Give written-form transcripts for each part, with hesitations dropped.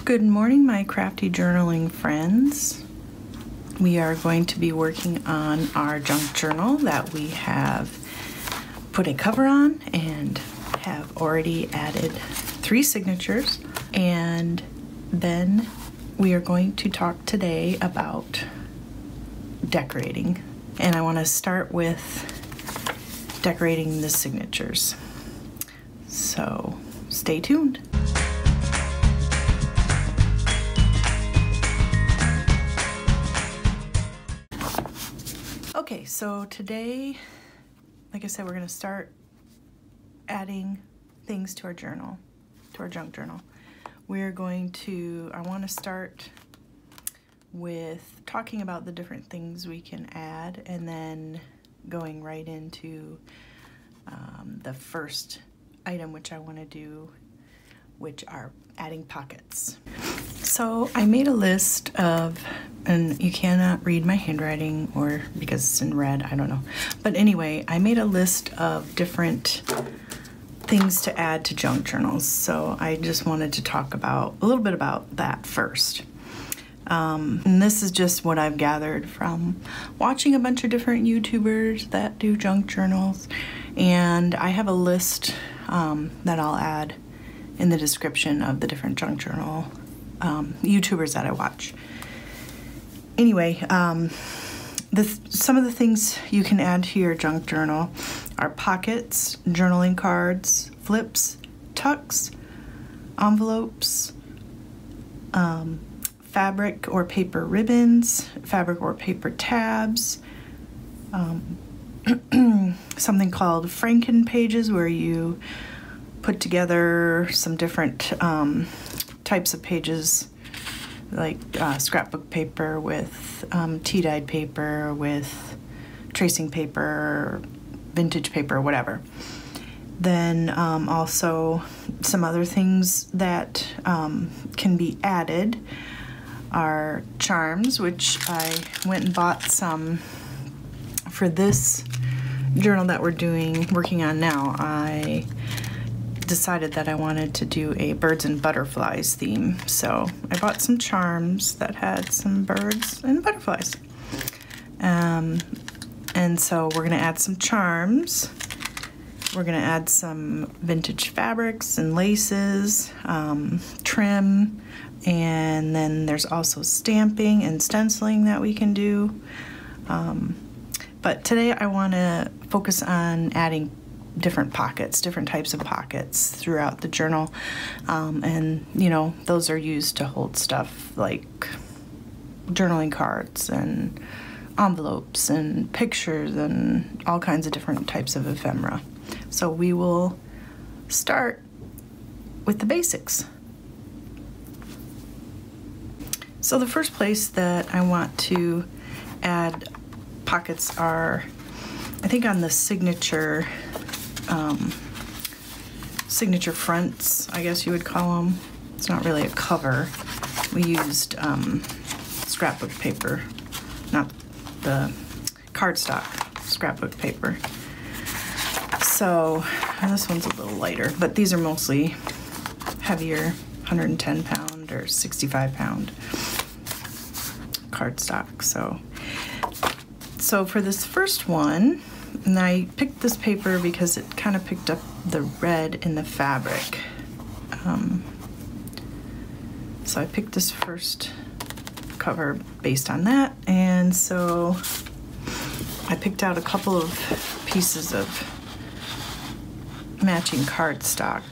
Good morning, my crafty journaling friends. We are going to be working on our junk journal that we have put a cover on and have already added 3 signatures. And then we are going to talk today about decorating. And I want to start with decorating the signatures. So stay tuned. Okay, so today, like I said, we're going to start adding things to our journal, to our junk journal. I want to start with talking about the different things we can add and then going right into the first item which I want to do, which are adding pockets. So I made a list of, and you cannot read my handwriting or because it's in red, I don't know. But anyway, I made a list of different things to add to junk journals. So I just wanted to talk about a little bit about that first. And this is just what I've gathered from watching a bunch of different YouTubers that do junk journals. And I have a list that I'll add in the description of the different junk journal YouTubers that I watch. Anyway, some of the things you can add to your junk journal are pockets, journaling cards, flips, tucks, envelopes, fabric or paper ribbons, fabric or paper tabs, something called Franken pages where you put together some different types of pages, like scrapbook paper with tea-dyed paper, with tracing paper, vintage paper, whatever. Then also some other things that can be added are charms, which I went and bought some for this journal that we're working on now. I decided that I wanted to do a birds and butterflies theme, so I bought some charms that had some birds and butterflies. And so we're gonna add some charms. We're gonna add some vintage fabrics and laces, trim, and then there's also stamping and stenciling that we can do. But today I wanna focus on adding different pockets, different types of pockets throughout the journal. And you know, those are used to hold stuff like journaling cards and envelopes and pictures and all kinds of different types of ephemera. So we will start with the basics. So the first place that I want to add pockets are, I think, on the signature fronts, I guess you would call them. It's not really a cover. We used scrapbook paper, not the cardstock scrapbook paper. So this one's a little lighter, but these are mostly heavier, 110 pound or 65 pound cardstock. So for this first one, and I picked this paper because it kind of picked up the red in the fabric. So I picked this first cover based on that, and so I picked out a couple of pieces of matching cardstock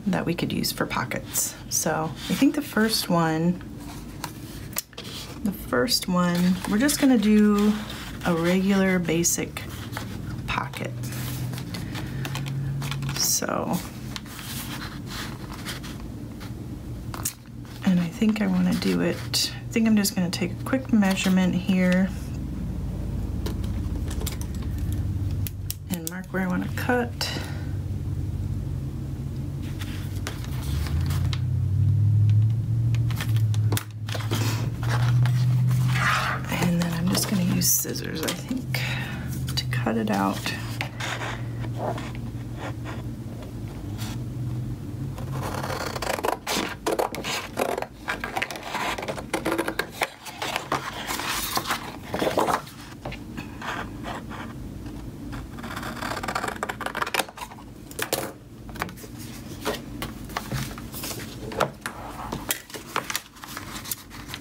that we could use for pockets. So I think the first one, we're just gonna do a regular basic pocket. So, and I think I want to do it, I think I'm just going to take a quick measurement here and mark where I want to cut. And then I'm just going to use scissors, I think, to cut it out.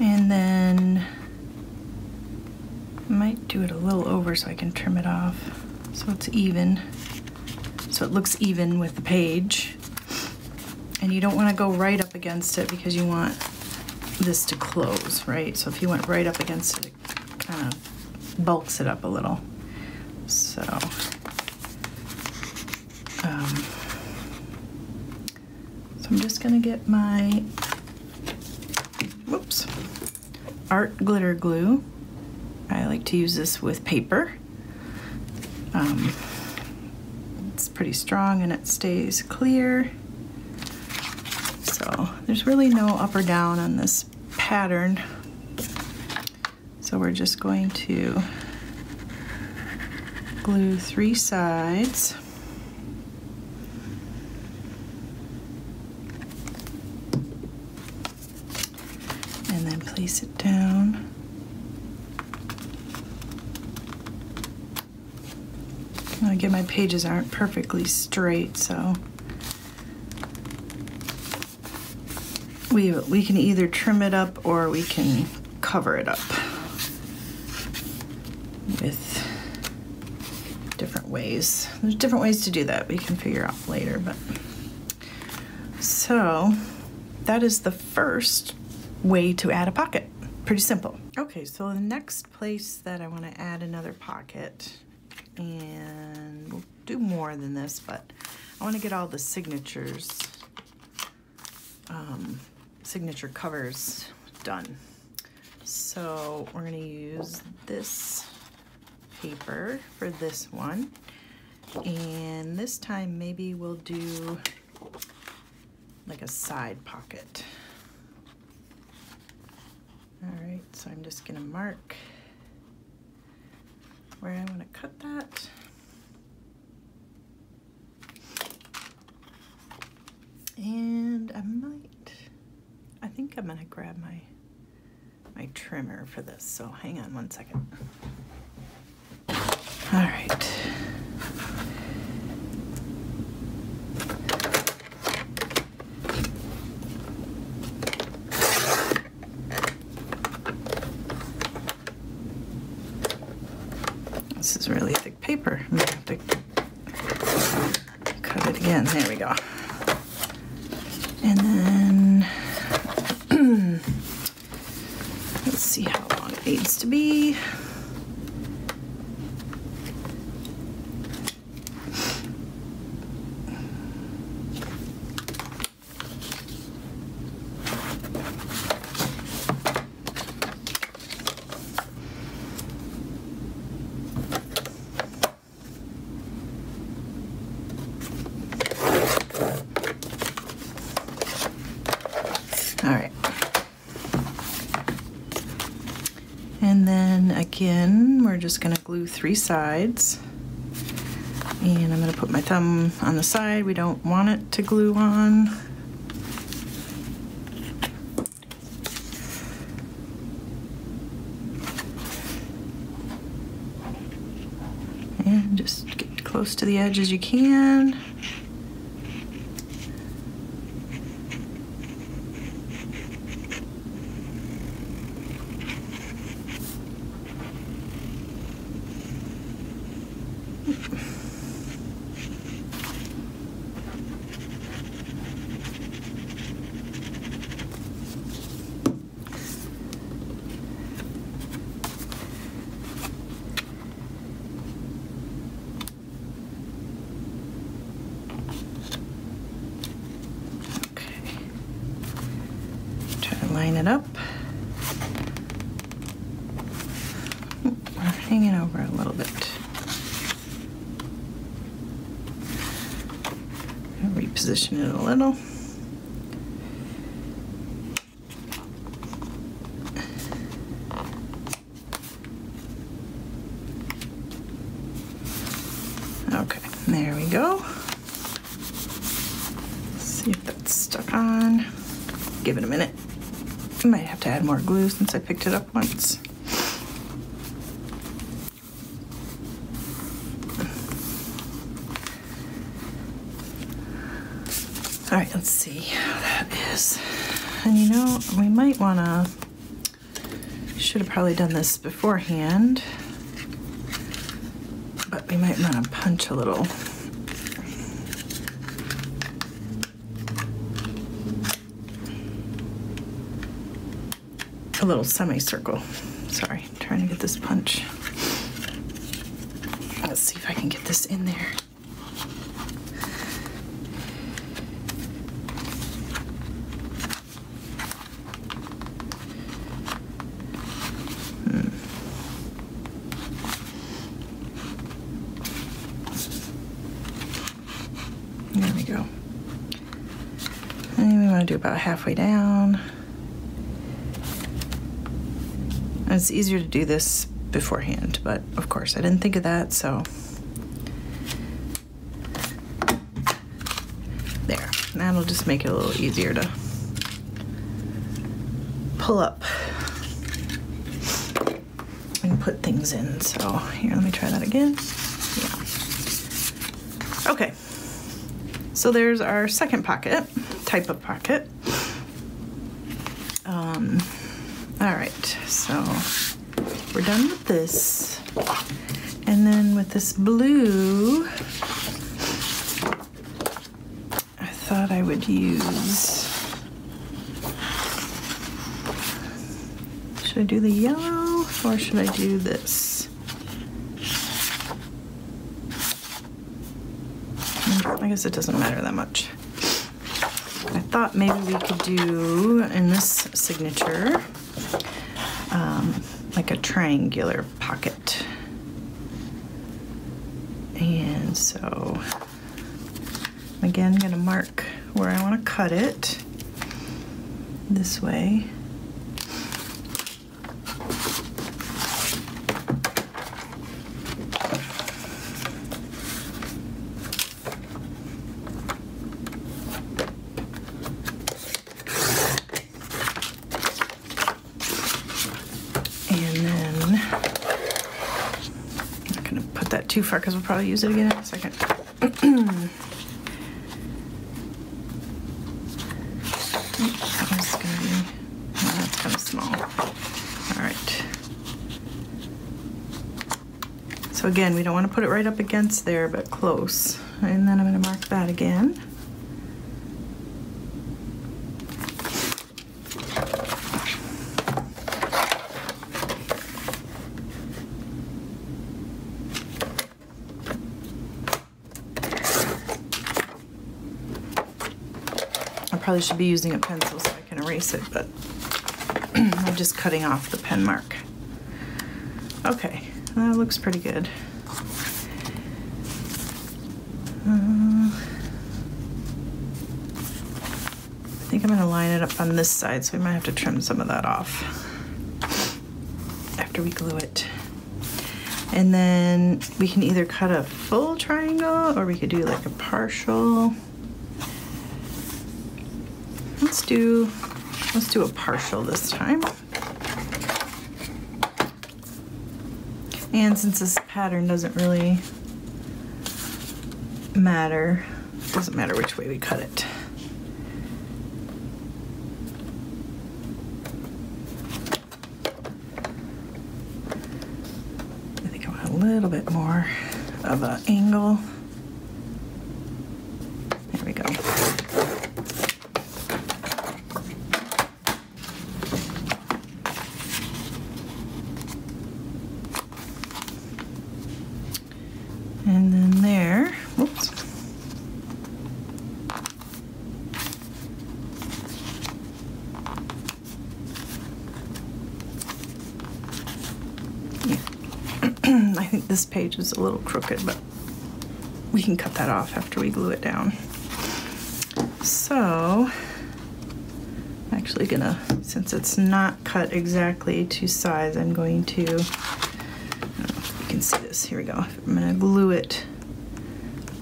And then I might do it a little over so I can trim it off so it's even, so it looks even with the page. And you don't want to go right up against it because you want this to close, right? So if you went right up against it, it kind of bulks it up a little. So, I'm just gonna get my, whoops, art glitter glue. I like to use this with paper. It's pretty strong and it stays clear. So there's really no up or down on this pattern. So we're just going to glue 3 sides. And then place it down. Again, my pages aren't perfectly straight, so we can either trim it up or we can cover it up with different ways. There's different ways to do that we can figure out later, but so that is the first way to add a pocket. Pretty simple. Okay, so the next place that I want to add another pocket, and we'll do more than this, but I want to get all the signatures, signature covers done. So we're going to use this paper for this one, and this time maybe we'll do like a side pocket. All right, so I'm just going to mark where I want to cut that. And I think I'm gonna grab my trimmer for this, so hang on one second. All right. This is really thick paper. I'm gonna have to cut it again. There we go. And then let's see how long it needs to be. All right. And then again, we're just gonna glue 3 sides. And I'm gonna put my thumb on the side we don't want it to glue on. And just get close to the edge as you can. Line it up. We're hanging over a little bit. I'll reposition it a little. Okay, there we go. Let's see if that's stuck on. Give it a minute. I might have to add more glue since I picked it up once. All right, let's see how that is. And you know, we might want to Should have probably done this beforehand, but we might want to punch a little. A little semicircle. Sorry, trying to get this punch. Let's see if I can get this in there. There we go. And we want to do about halfway down. It's easier to do this beforehand, but of course I didn't think of that, so there. That'll just make it a little easier to pull up and put things in. So here, let me try that again. Yeah. Okay, so there's our second pocket, type of pocket. All right, so we're done with this. And then with this blue, I thought I would use, should I do the yellow or should I do this? I guess it doesn't matter that much. I thought maybe we could do in this signature like a triangular pocket. And so again, I'm going to mark where I want to cut it this way. Too far because we'll probably use it again in a second. That was gonna be, oh, that's kind of small. All right. So again, we don't want to put it right up against there, but close. And then I'm going to mark that again. Probably should be using a pencil so I can erase it, but I'm just cutting off the pen mark. Okay, that looks pretty good. I think I'm going to line it up on this side, so we might have to trim some of that off after we glue it. And then we can either cut a full triangle or we could do like a partial. Let's do a partial this time. And since this pattern doesn't really matter, it doesn't matter which way we cut it. I think I want a little bit more of an angle. There we go. And then there, whoops. Yeah. I think this page is a little crooked, but we can cut that off after we glue it down. So, I'm actually gonna, since it's not cut exactly to size, I'm going to, I don't know if you can see this, here we go. I'm gonna glue it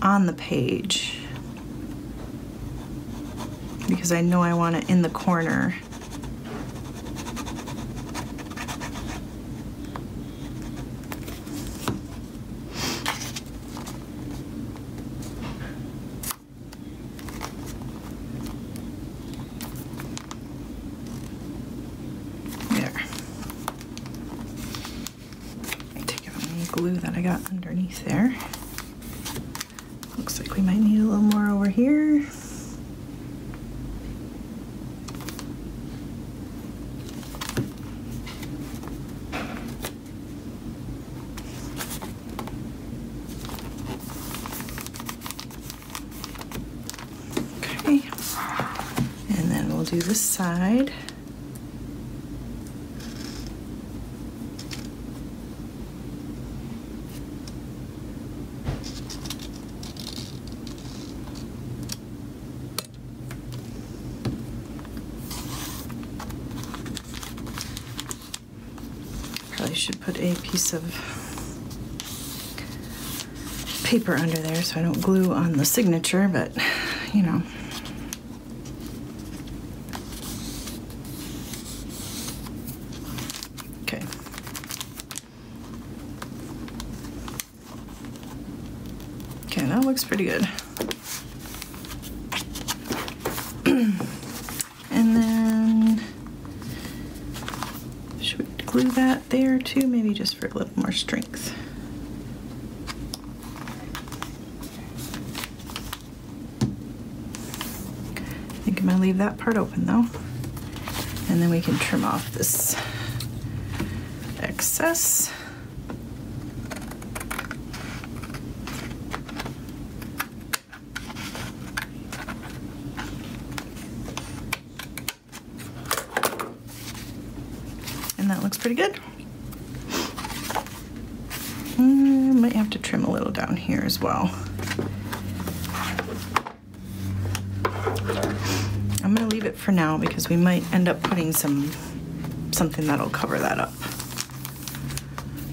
on the page because I know I want it in the corner. glue that I got underneath there. Looks like we might need a little more over here. Okay, and then we'll do this side. Probably should put a piece of paper under there so I don't glue on the signature, but you know. Okay. Okay, that looks pretty good. And then should we glue that there too, maybe just for a little more strength. I think I'm gonna leave that part open though, and then we can trim off this excess. And that looks pretty good. Might have to trim a little down here as well. I'm gonna leave it for now because we might end up putting something that'll cover that up.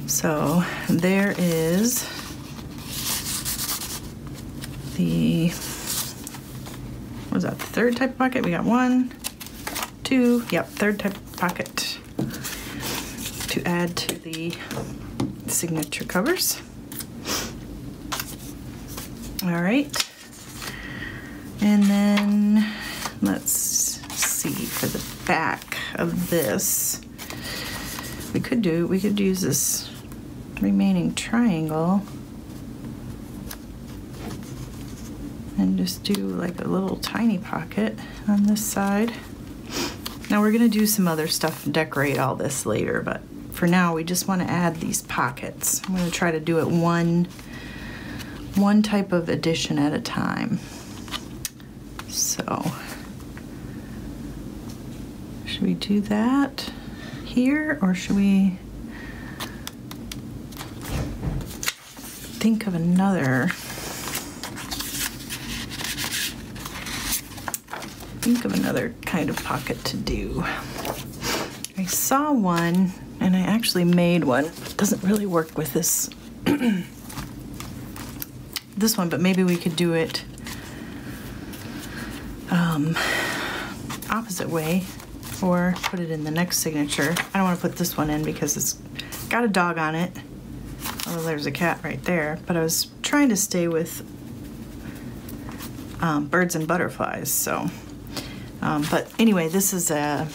So there is the, what was that, the third type of pocket? We got 1, 2, yep, third type of pocket to add to the signature covers. All right, and then let's see, for the back of this, we could use this remaining triangle and just do like a little tiny pocket on this side. Now we're gonna do some other stuff and decorate all this later, but for now we just want to add these pockets. I'm gonna try to do it one type of addition at a time. So should we do that here, or should we think of another kind of pocket to do? I saw one and I actually made one. It doesn't really work with this this one, but maybe we could do it opposite way, or put it in the next signature. I don't want to put this one in because it's got a dog on it. Oh, there's a cat right there, but I was trying to stay with birds and butterflies, so but anyway, this is a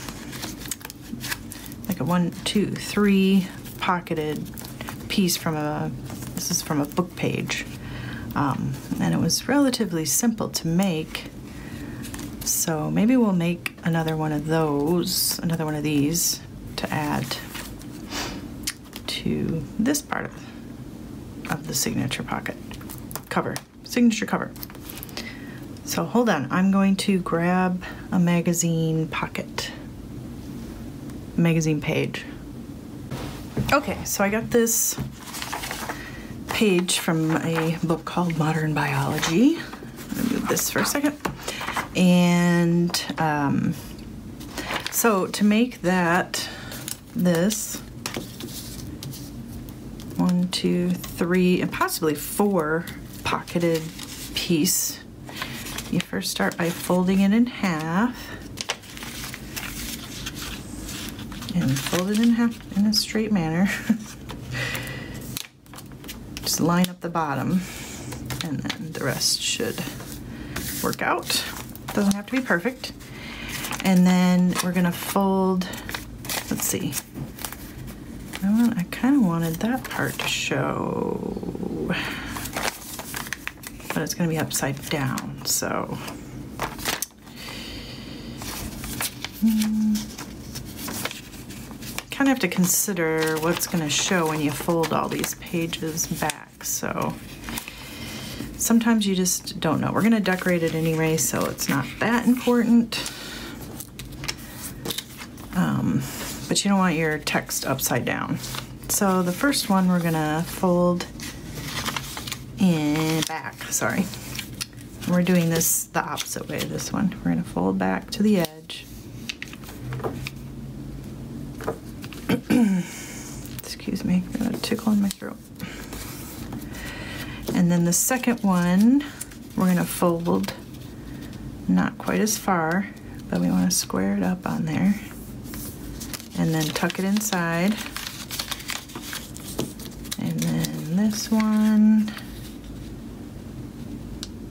like a 1, 2, 3 pocketed piece from this is from a book page. And it was relatively simple to make, so maybe we'll make another one of these to add to this part of the signature pocket cover, signature cover. So hold on, I'm going to grab a magazine pocket, magazine page. Okay, so I got this page from a book called Modern Biology. I'm gonna move this for a second. And so to make this 1, 2, 3, and possibly 4 pocketed piece, you first start by folding it in half. And fold it in half in a straight manner. Just line up the bottom, and then the rest should work out. Doesn't have to be perfect. And then we're gonna fold, let's see, I kind of wanted that part to show, but it's going to be upside down, so. Kind of have to consider what's going to show when you fold all these pages back, so sometimes you just don't know. We're going to decorate it anyway, so it's not that important. But you don't want your text upside down. So the first one we're gonna fold in back, sorry. We're doing this the opposite way, this one. We're gonna fold back to the edge. Excuse me, I got a tickle in my throat. And then the second one, we're gonna fold not quite as far, but we wanna square it up on there. And then tuck it inside. And then this one,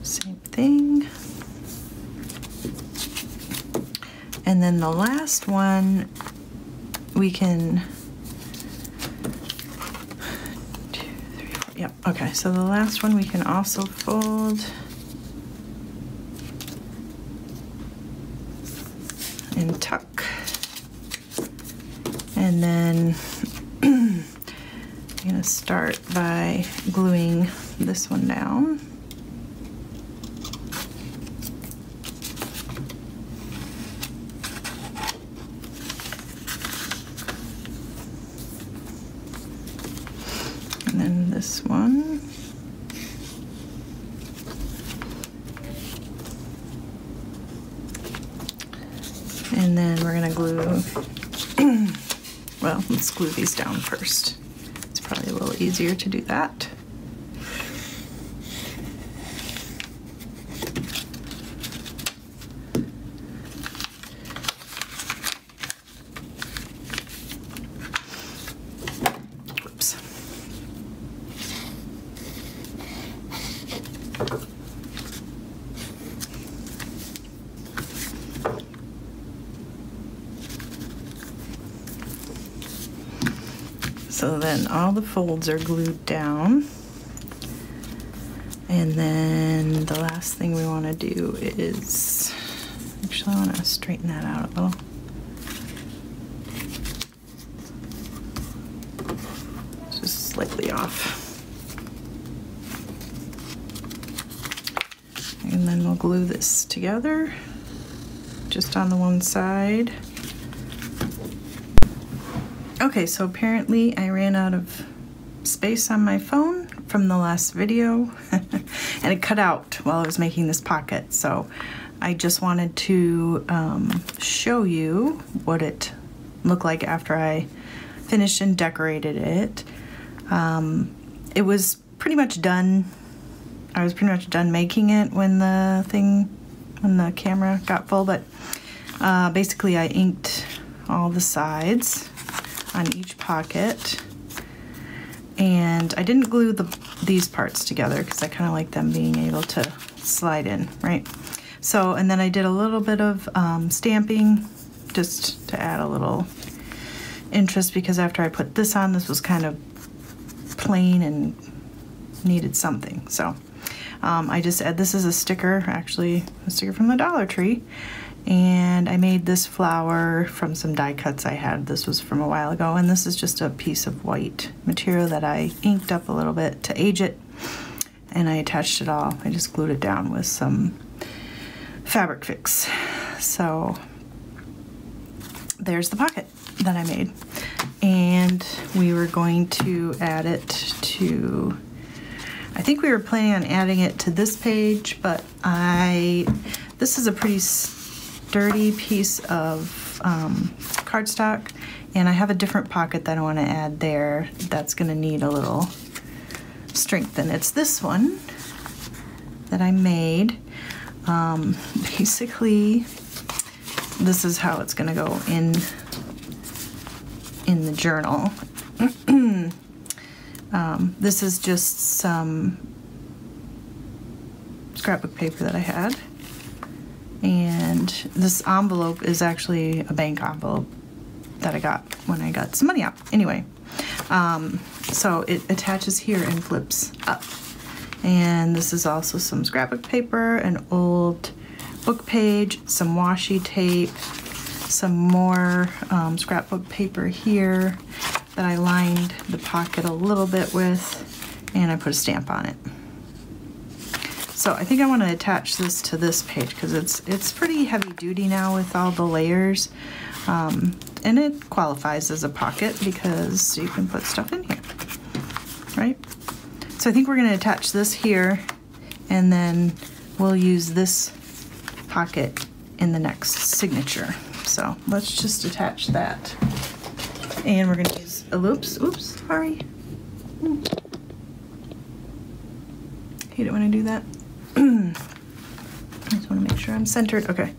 same thing. And then the last one, we can, 2, 3, 4, yep, okay, so the last one we can also fold and tuck. And then I'm gonna start by gluing this one down. And then this one. And then we're gonna glue well, let's glue these down first. It's probably a little easier to do that. Whoops. So then all the folds are glued down. And then the last thing we want to do is, actually I want to straighten that out a little. Just slightly off. And then we'll glue this together, just on the one side. Okay, so apparently I ran out of space on my phone from the last video and it cut out while I was making this pocket. So I just wanted to show you what it looked like after I finished and decorated it. It was pretty much done. I was pretty much done making it when the camera got full, but basically I inked all the sides on each pocket, and I didn't glue these parts together because I kind of like them being able to slide in, right? So, and then I did a little bit of stamping just to add a little interest, because after I put this on, this was kind of plain and needed something. So I just add, this is a sticker, actually a sticker from the Dollar Tree. And I made this flower from some die cuts I had. This was from a while ago, and this is just a piece of white material that I inked up a little bit to age it, and I attached it all. I just glued it down with some Fabric Fix. So there's the pocket that I made, and we were going to add it to, I think we were planning on adding it to this page, but this is a pretty sturdy piece of cardstock, and I have a different pocket that I want to add there that's going to need a little strength, and it's this one that I made. Basically, this is how it's going to go in the journal. This is just some scrapbook paper that I had. And this envelope is actually a bank envelope that I got when I got some money out. Anyway, So it attaches here and flips up. And this is also some scrapbook paper, an old book page, some washi tape, some more scrapbook paper here that I lined the pocket a little bit with, and I put a stamp on it. So I think I want to attach this to this page because it's pretty heavy duty now with all the layers, and it qualifies as a pocket because you can put stuff in here, right? So I think we're going to attach this here, and then we'll use this pocket in the next signature. So let's just attach that. And we're going to use a loops. Oops, sorry. Hate it when I do that. I just want to make sure I'm centered. Okay.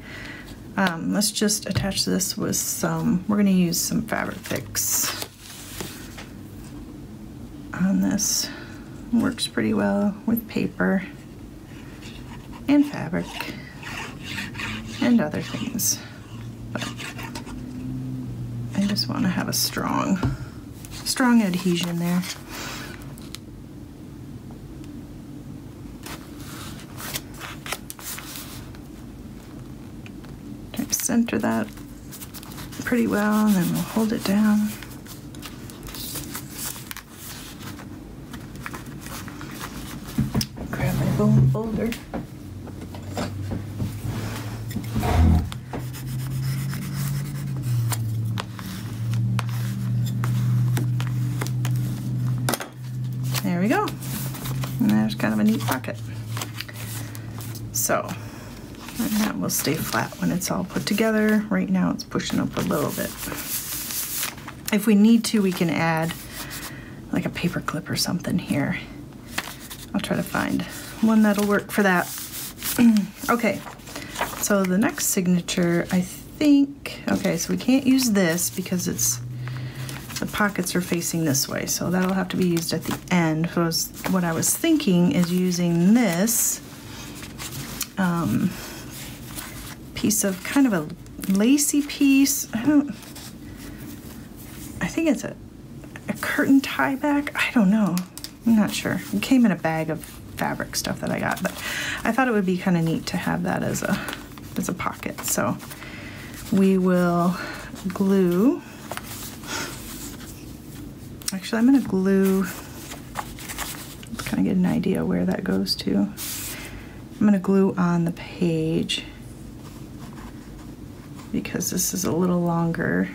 Let's just attach this with some, we're going to use some Fabric Fix on this. Works pretty well with paper and fabric and other things. But I just want to have a strong adhesion there. Try to center that pretty well, and then we'll hold it down. Grab my bone folder. There we go. And there's kind of a neat pocket. So, and that will stay flat when it's all put together. Right now it's pushing up a little bit. If we need to, we can add like a paper clip or something here. I'll try to find one that'll work for that. Okay, so the next signature, I think, okay, so we can't use this because the pockets are facing this way, so that'll have to be used at the end. So what I was thinking is using this piece of kind of a lacy piece. I think it's a curtain tie back. I don't know. I'm not sure. It came in a bag of fabric stuff that I got, but I thought it would be kind of neat to have that as a pocket. So we will glue. Actually, I'm going to glue. Let's kind of get an idea where that goes to. I'm going to glue on the page because this is a little longer.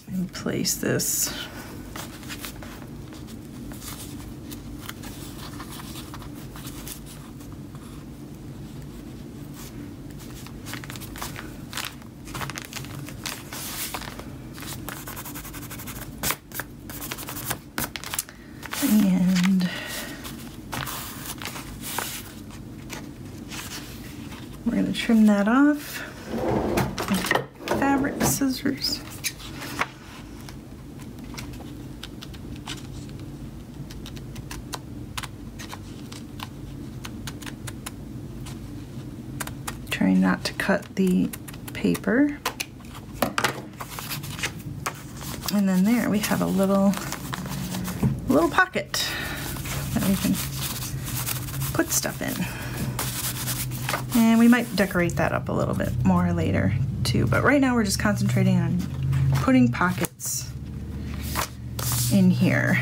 And place this . And we're going to trim that off with fabric scissors. Trying not to cut the paper. And then there we have a little pocket that we can put stuff in. And we might decorate that up a little bit more later too, but right now we're just concentrating on putting pockets in here.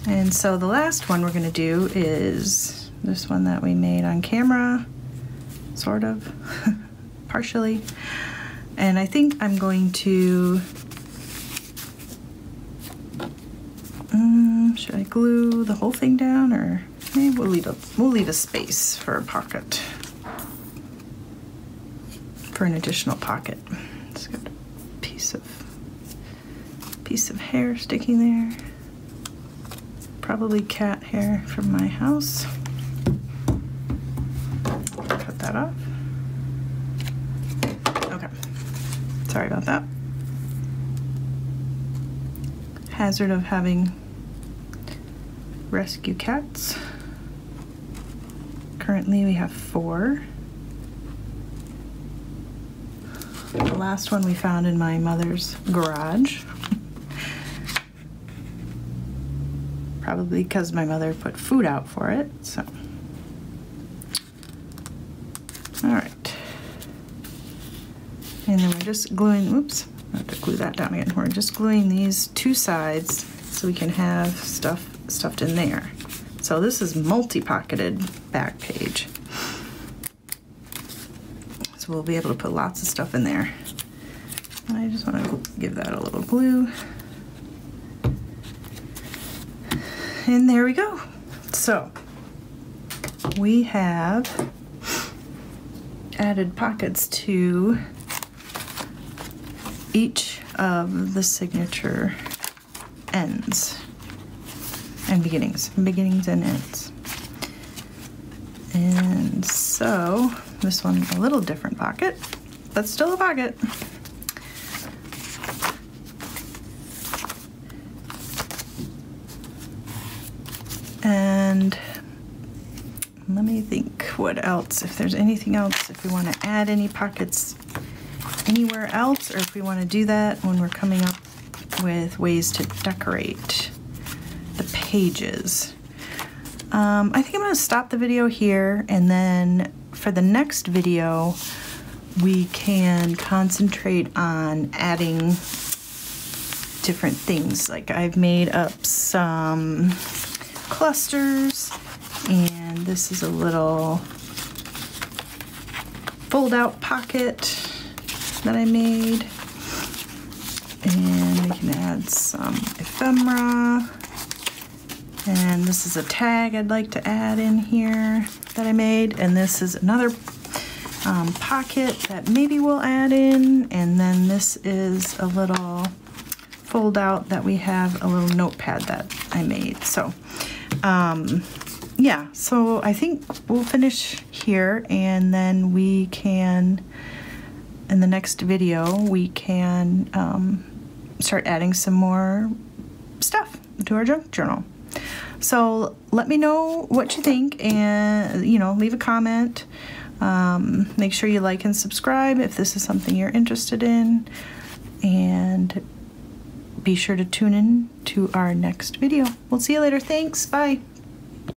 And so the last one we're gonna do is this one that we made on camera, sort of, partially. And I think I'm going to, should I glue the whole thing down, or maybe we'll leave a space for a pocket, for an additional pocket. It's got a piece of hair sticking there, probably cat hair from my house. Cut that off. Okay, sorry about that. hazard of having rescue cats. Currently we have 4. The last one we found in my mother's garage. Probably because my mother put food out for it, so. All right. And then we're just gluing, oops, I have to glue that down again. We're just gluing these 2 sides so we can have stuff stuffed in there. So this is multi-pocketed back page. So we'll be able to put lots of stuff in there. And I just want to give that a little glue. And there we go. So we have added pockets to each of the signature ends and beginnings and ends. And so this one a little different pocket, but still a pocket. And let me think what else, if there's anything else, if we want to add any pockets anywhere else, or if we want to do that when we're coming up with ways to decorate the pages. I think I'm going to stop the video here, and then for the next video we can concentrate on adding different things. Like I've made up some clusters, and this is a little fold out pocket that I made, and we can add some ephemera, and this is a tag I'd like to add in here that I made, and this is another pocket that maybe we'll add in, and then this is a little fold out that we have a little notepad that I made. So yeah, so I think we'll finish here, and then we can, in the next video, we can start adding some more stuff to our junk journal. So let me know what you think, and leave a comment. Make sure you like and subscribe if this is something you're interested in, and be sure to tune in to our next video. We'll see you later. Thanks. Bye.